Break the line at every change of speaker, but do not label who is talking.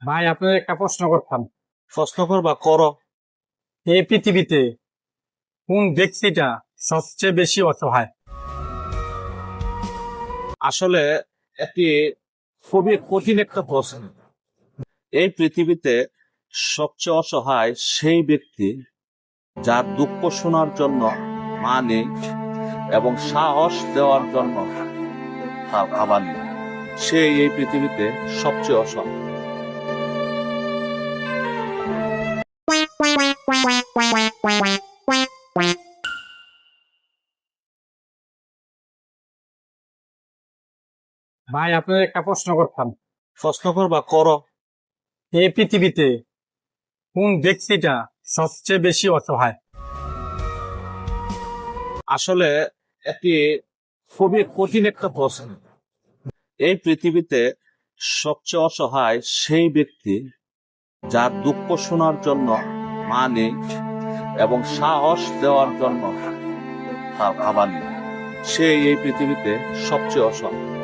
ভাই, আপনার একটা প্রশ্ন করতাম।
প্রশ্ন করবা করো।
এই পৃথিবীতে কোন ব্যক্তিটা সবচেয়ে বেশি অসহায়?
আসলে এটি খুবই কঠিন একটা প্রশ্ন। এই পৃথিবীতে সবচেয়ে অসহায় সেই ব্যক্তি যার দুঃখ শোনার জন্য মা নেই এবং সাহস দেওয়ার জন্য তার বাবা নেই। সে এই পৃথিবীতে সবচেয়ে অসহায়।
ভাই, আপনার একটা প্রশ্ন করতাম।
প্রশ্ন করবা করো।
এই পৃথিবীতে কোন ব্যক্তিটা সবচেয়ে বেশি অসহায়?
আসলে এটি খুবই কঠিন একটা প্রশ্ন। এই পৃথিবীতে সবচেয়ে অসহায় সেই ব্যক্তি যার দুঃখ শোনার জন্য মা নেই এবং সাহস দেওয়ার জন্য তার বাবা নেই। সে এই পৃথিবীতে সবচেয়ে অসহায়।